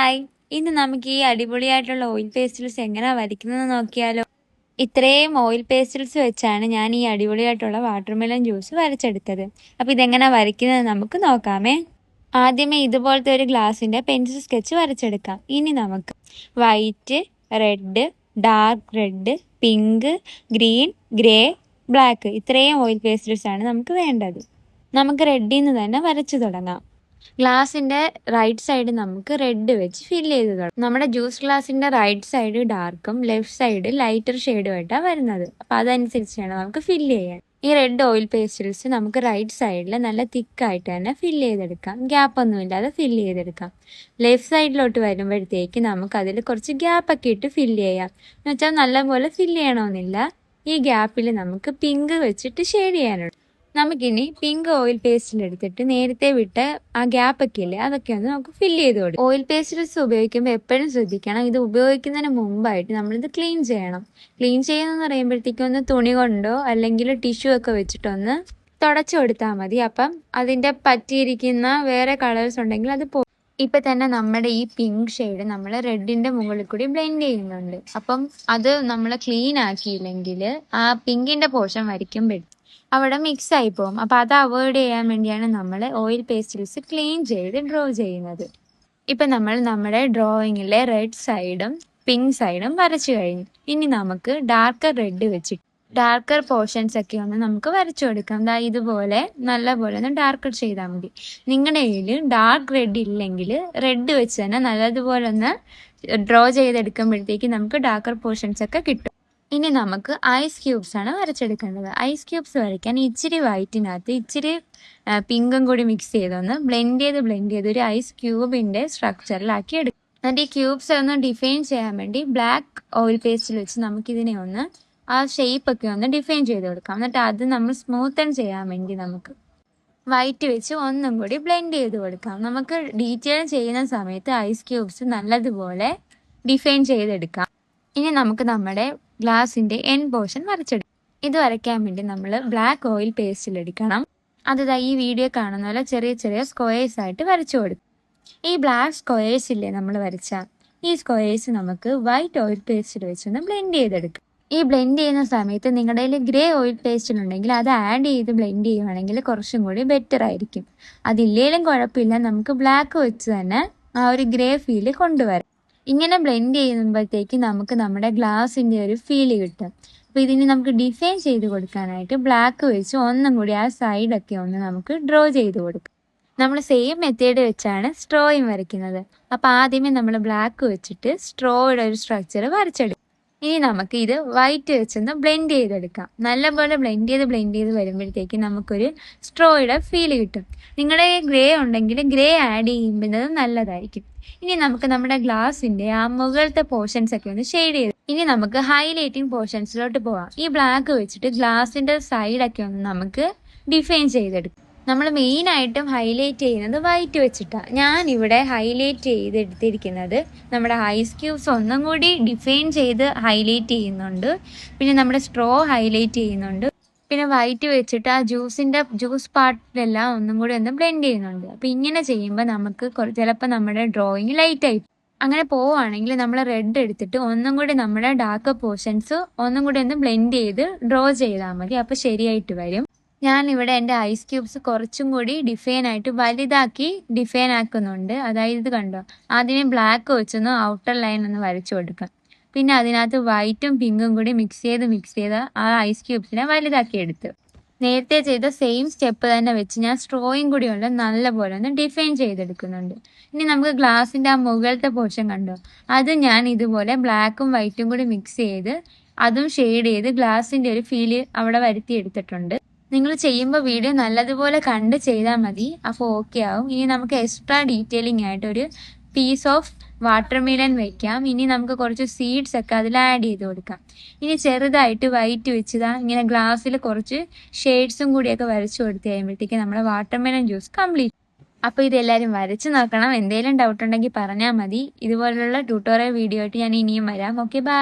Hi, ഇന്ന് നമുക്ക് ഈ അടിപൊളിയായിട്ടുള്ള ഓയിൽ പേസ്റ്റൽസ് എങ്ങനെ വരയ്ക്കുന്നത് നോക്കിയാലോ. ഇത്രയും ഓയിൽ പേസ്റ്റൽസ് വെച്ചാണ് ഞാൻ ഈ അടിപൊളിയായിട്ടുള്ള വാട്ടർമെലൺ ജ്യൂസ് വരച്ചെടുത്തത്. അപ്പോൾ ഇതെങ്ങനെ വരയ്ക്കുന്നത് നമുക്ക് നോക്കാമേ. ആദ്യമേ ഇതുപോലത്തെ ഒരു ഗ്ലാസിൻ്റെ പെൻസിൽ സ്കെച്ച് വരച്ചെടുക്കാം. ഇനി നമുക്ക് white, red, dark red, pink, green, grey, black ഇത്രയും ഓയിൽ പേസ്റ്റൽസ് ആണ് നമുക്ക് വേണ്ടത്. നമുക്ക് റെഡിൽ നിന്ന് തന്നെ വരച്ചു തുടങ്ങാം. ഗ്ലാസിൻ്റെ റൈറ്റ് സൈഡ് നമുക്ക് റെഡ് വെച്ച് ഫില്ല് ചെയ്ത് തുടങ്ങാം. നമ്മുടെ ജ്യൂസ് ഗ്ലാസിൻ്റെ റൈറ്റ് സൈഡ് ഡാർക്കും ലെഫ്റ്റ് സൈഡ് ലൈറ്റർ ഷെയ്ഡുമായിട്ടാണ് വരുന്നത്. അപ്പോൾ അതനുസരിച്ചാണ് നമുക്ക് ഫില്ല് ചെയ്യാൻ. ഈ റെഡ് ഓയിൽ പേസ്റ്റൽസ് നമുക്ക് റൈറ്റ് സൈഡിൽ നല്ല തിക്കായിട്ട് തന്നെ ഫില്ല് ചെയ്തെടുക്കാം. ഗ്യാപ്പൊന്നും ഇല്ലാതെ ഫില്ല് ചെയ്തെടുക്കാം. ലെഫ്റ്റ് സൈഡിലോട്ട് വരുമ്പോഴത്തേക്ക് നമുക്ക് അതിൽ കുറച്ച് ഗ്യാപ്പൊക്കെ ഇട്ട് ഫില്ല് ചെയ്യാം. എന്ന് വെച്ചാൽ നല്ലപോലെ ഫില്ല് ചെയ്യണമെന്നില്ല. ഈ ഗ്യാപ്പിൽ നമുക്ക് പിങ്ക് വെച്ചിട്ട് ഷെയ്ഡ് ചെയ്യാനുണ്ട്. നമുക്കിനി പിങ്ക് ഓയിൽ പേസ്റ്റിൽ എടുത്തിട്ട് നേരത്തെ വിട്ട് ആ ഗ്യാപ്പൊക്കെ ഇല്ലേ അതൊക്കെ ഒന്ന് നമുക്ക് ഫില്ല് ചെയ്ത് കൊടുക്കും. ഓയിൽ പേസ്റ്റൽസ് ഉപയോഗിക്കുമ്പോൾ എപ്പോഴും ശ്രദ്ധിക്കണം, ഇത് ഉപയോഗിക്കുന്നതിന് മുമ്പായിട്ട് നമ്മളിത് ക്ലീൻ ചെയ്യണം. ക്ലീൻ ചെയ്യുന്നതെന്ന് പറയുമ്പോഴത്തേക്കും ഒന്ന് തുണി കൊണ്ടോ അല്ലെങ്കിൽ ടിഷ്യൂ ഒക്കെ വെച്ചിട്ടൊന്ന് തുടച്ചു കൊടുത്താൽ മതി. അപ്പം അതിൻ്റെ പറ്റിയിരിക്കുന്ന വേറെ കളേഴ്സ് ഉണ്ടെങ്കിൽ അത് ഇപ്പം തന്നെ നമ്മുടെ ഈ പിങ്ക് ഷെയ്ഡ് നമ്മൾ റെഡിൻ്റെ മുകളിൽ കൂടി ബ്ലെൻഡ് ചെയ്യുന്നുണ്ട്. അപ്പം അത് നമ്മൾ ക്ലീൻ ആക്കിയില്ലെങ്കിൽ ആ പിങ്കിൻ്റെ പോർഷൻ വരയ്ക്കുമ്പോഴത്തേക്കും അവിടെ മിക്സ് ആയി പോകും. അപ്പോൾ അത് അവോയ്ഡ് ചെയ്യാൻ വേണ്ടിയാണ് നമ്മൾ ഓയിൽ പേസ്റ്റൽസ് ക്ലീൻ ചെയ്ത് ഡ്രോ ചെയ്യുന്നത്. ഇപ്പം നമ്മൾ നമ്മുടെ ഡ്രോയിങ്ങിലെ റെഡ് സൈഡും പിങ്ക് സൈഡും വരച്ചു കഴിഞ്ഞു. ഇനി നമുക്ക് ഡാർക്കർ റെഡ് വെച്ചിട്ട് ഡാർക്കർ പോർഷൻസ് ഒക്കെ ഒന്ന് നമുക്ക് വരച്ചു കൊടുക്കാം. ഇതുപോലെ നല്ലപോലെ ഒന്ന് ഡാർക്കർ ചെയ്താൽ മതി. നിങ്ങളുടെ കയ്യിൽ ഡാർക്ക് റെഡ് ഇല്ലെങ്കിൽ റെഡ് വെച്ച് തന്നെ നല്ലതുപോലെ ഒന്ന് ഡ്രോ ചെയ്തെടുക്കുമ്പോഴത്തേക്ക് നമുക്ക് ഡാർക്കർ പോർഷൻസ് ഒക്കെ കിട്ടും. ഇനി നമുക്ക് ഐസ് ക്യൂബ്സ് ആണ് വരച്ചെടുക്കേണ്ടത്. ഐസ് ക്യൂബ്സ് വരയ്ക്കാൻ ഇച്ചിരി വൈറ്റിനകത്ത് ഇച്ചിരി പിങ്കും കൂടി മിക്സ് ചെയ്തൊന്ന് ബ്ലെൻഡ് ചെയ്ത് ഒരു ഐസ് ക്യൂബിൻ്റെ സ്ട്രക്ചറിലാക്കി എടുക്കും. എന്നിട്ട് ഈ ക്യൂബ്സ് ഒന്ന് ഡിഫൈൻ ചെയ്യാൻ വേണ്ടി ബ്ലാക്ക് ഓയിൽ പേസ്റ്റിൽ വെച്ച് നമുക്കിതിനെ ഒന്ന് ആ ഷേപ്പൊക്കെ ഒന്ന് ഡിഫൈൻ ചെയ്ത് കൊടുക്കാം. എന്നിട്ട് അത് നമ്മൾ സ്മൂത്തൻ ചെയ്യാൻ വേണ്ടി നമുക്ക് വൈറ്റ് വെച്ച് ഒന്നും കൂടി ബ്ലെൻഡ് ചെയ്ത് കൊടുക്കാം. നമുക്ക് ഡീറ്റെയിൽ ചെയ്യുന്ന സമയത്ത് ഐസ് ക്യൂബ്സ് നല്ലതുപോലെ ഡിഫൈൻ ചെയ്തെടുക്കാം. ഇനി നമുക്ക് നമ്മുടെ ഗ്ലാസിൻ്റെ എൻ പോർഷൻ വരച്ചെടുക്കാം. ഇത് വരയ്ക്കാൻ വേണ്ടി നമ്മൾ ബ്ലാക്ക് ഓയിൽ പേസ്റ്റിൽ എടുക്കണം. അത് ഈ വീഡിയോ കാണുന്ന പോലെ ചെറിയ ചെറിയ സ്ക്വയേഴ്സ് ആയിട്ട് വരച്ചു കൊടുക്കും. ഈ ബ്ലാക്ക് സ്ക്വയേഴ്സ് ഇല്ലേ നമ്മൾ വരച്ച ഈ സ്ക്വയേഴ്സ് നമുക്ക് വൈറ്റ് ഓയിൽ പേസ്റ്റിൽ വെച്ചൊന്ന് ബ്ലെൻഡ് ചെയ്തെടുക്കാം. ഈ ബ്ലെൻഡ് ചെയ്യുന്ന സമയത്ത് നിങ്ങളുടെ കയ്യിൽ ഗ്രേ ഓയിൽ പേസ്റ്റിലുണ്ടെങ്കിൽ അത് ആഡ് ചെയ്ത് ബ്ലെൻഡ് ചെയ്യുവാണെങ്കിൽ കുറച്ചും കൂടി ബെറ്റർ ആയിരിക്കും. അതില്ലേലും കുഴപ്പമില്ല, നമുക്ക് ബ്ലാക്ക് വെച്ച് തന്നെ ആ ഒരു ഗ്രേ ഫീല് കൊണ്ടുവരാം. ഇങ്ങനെ ബ്ലെൻഡ് ചെയ്യുമ്പോഴത്തേക്ക് നമുക്ക് നമ്മുടെ ഗ്ലാസിൻ്റെ ഒരു ഫീല് കിട്ടും. അപ്പോൾ ഇതിന് നമുക്ക് ഡിഫൈൻ ചെയ്ത് കൊടുക്കാനായിട്ട് ബ്ലാക്ക് വെച്ച് ഒന്നും കൂടി ആ സൈഡൊക്കെ ഒന്ന് നമുക്ക് ഡ്രോ ചെയ്ത് കൊടുക്കാം. നമ്മൾ സെയിം മെത്തേഡ് വെച്ചാണ് സ്ട്രോയും വരയ്ക്കുന്നത്. അപ്പോൾ ആദ്യമേ നമ്മൾ ബ്ലാക്ക് വെച്ചിട്ട് സ്ട്രോയുടെ ഒരു സ്ട്രക്ചർ വരച്ചെടുക്കും. ഇനി നമുക്ക് ഇത് വൈറ്റ് വെച്ചൊന്ന് ബ്ലെൻഡ് ചെയ്തെടുക്കാം. നല്ലപോലെ ബ്ലെൻഡ് ചെയ്ത് വരുമ്പോഴത്തേക്ക് നമുക്കൊരു സ്ട്രോയുടെ ഫീല് കിട്ടും. നിങ്ങളുടെ ഗ്രേ ഉണ്ടെങ്കിൽ ഗ്രേ ആഡ് ചെയ്യുന്നത് നല്ലതായിരിക്കും. ഇനി നമുക്ക് നമ്മുടെ ഗ്ലാസിൻ്റെ ആ മുകളിലത്തെ പോർഷൻസ് ഒക്കെ ഒന്ന് ഷെയ്ഡ് ചെയ്ത് ഇനി നമുക്ക് ഹൈലൈറ്റിംഗ് പോർഷൻസിലോട്ട് പോവാം. ഈ ബ്ലാക്ക് വെച്ചിട്ട് ഗ്ലാസിൻ്റെ സൈഡൊക്കെ ഒന്ന് നമുക്ക് ഡിഫൈൻ ചെയ്തെടുക്കാം. നമ്മൾ മെയിനായിട്ടും ഹൈലൈറ്റ് ചെയ്യുന്നത് വൈറ്റ് വെച്ചിട്ടാണ്. ഞാനിവിടെ ഹൈലൈറ്റ് ചെയ്തെടുത്തിരിക്കുന്നത് നമ്മുടെ ഐസ് ക്യൂബ്സ് ഒന്നും കൂടി ഡിഫൈൻ ചെയ്ത് ഹൈലൈറ്റ് ചെയ്യുന്നുണ്ട്. പിന്നെ നമ്മുടെ സ്ട്രോ ഹൈലൈറ്റ് ചെയ്യുന്നുണ്ട്. പിന്നെ വൈറ്റ് വെച്ചിട്ട് ആ ജ്യൂസ് പാർട്ടിലെല്ലാം ഒന്നും കൂടി ഒന്ന് ബ്ലെൻഡ് ചെയ്യുന്നുണ്ട്. അപ്പോൾ ഇങ്ങനെ ചെയ്യുമ്പോൾ നമുക്ക് ചിലപ്പോൾ നമ്മുടെ ഡ്രോയിങ് ലൈറ്റായി അങ്ങനെ പോവുകയാണെങ്കിൽ നമ്മൾ റെഡ് എടുത്തിട്ട് ഒന്നും കൂടി നമ്മുടെ ഡാർക്ക് പോർഷൻസ് ഒന്നും കൂടി ഒന്ന് ബ്ലെൻഡ് ചെയ്ത് ഡ്രോ ചെയ്താൽ മതി. അപ്പോൾ ശരിയായിട്ട് വരും. ഞാനിവിടെ എൻ്റെ ഐസ് ക്യൂബ്സ് കുറച്ചും കൂടി ഡിഫൈൻ ആയിട്ട് വലുതാക്കി ഡിഫൈൻ ആക്കുന്നുണ്ട്. അതായത് ഇത് കണ്ടോ, ആദ്യമേ ബ്ലാക്ക് വെച്ചൊന്ന് ഔട്ടർ ലൈൻ ഒന്ന് വരച്ചു കൊടുക്കാം. പിന്നെ അതിനകത്ത് വൈറ്റും പിങ്കും കൂടി മിക്സ് ചെയ്ത് ആ ഐസ് ക്യൂബ്സിനെ വലുതാക്കി എടുത്ത് നേരത്തെ ചെയ്ത സെയിം സ്റ്റെപ്പ് തന്നെ വെച്ച് ഞാൻ സ്ട്രോയും കൂടിയുള്ള നല്ലപോലെ ഒന്ന് ഡിഫൈൻ ചെയ്തെടുക്കുന്നുണ്ട്. ഇനി നമുക്ക് ഗ്ലാസിൻ്റെ ആ മുകളിലത്തെ പോർഷൻ കണ്ടോ, അത് ഞാൻ ഇതുപോലെ ബ്ലാക്കും വൈറ്റും കൂടി മിക്സ് ചെയ്ത് അതും ഷെയ്ഡ് ചെയ്ത് ഗ്ലാസിൻ്റെ ഒരു ഫീല് അവിടെ വരുത്തിയെടുത്തിട്ടുണ്ട്. നിങ്ങൾ ചെയ്യുമ്പോൾ വീഡിയോ നല്ലതുപോലെ കണ്ട് ചെയ്താൽ മതി. അപ്പോൾ ഓക്കെ ആവും. ഇനി നമുക്ക് എക്സ്ട്രാ ഡീറ്റെയിലിംഗ് ആയിട്ടൊരു പീസ് ഓഫ് വാട്ടർമെലൺ വയ്ക്കാം. ഇനി നമുക്ക് കുറച്ച് സീഡ്സ് ഒക്കെ അതിൽ ആഡ് ചെയ്ത് കൊടുക്കാം. ഇനി ചെറുതായിട്ട് വൈറ്റ് വെച്ചതാ ഇങ്ങനെ ഗ്ലാസ്സിൽ കുറച്ച് ഷെയ്ഡ്സും കൂടിയൊക്കെ വരച്ചു കൊടുത്ത് കഴിയുമ്പോഴത്തേക്ക് നമ്മുടെ വാട്ടർമെലൺ ജ്യൂസ് കംപ്ലീറ്റ്. അപ്പോൾ ഇതെല്ലാവരും വരച്ച് നോക്കണം. എന്തെങ്കിലും ഡൗട്ട് ഉണ്ടെങ്കിൽ പറഞ്ഞാൽ മതി. ഇതുപോലുള്ള ട്യൂട്ടോറിയൽ വീഡിയോ ആയിട്ട് ഞാൻ ഇനിയും വരാം. Okay, by.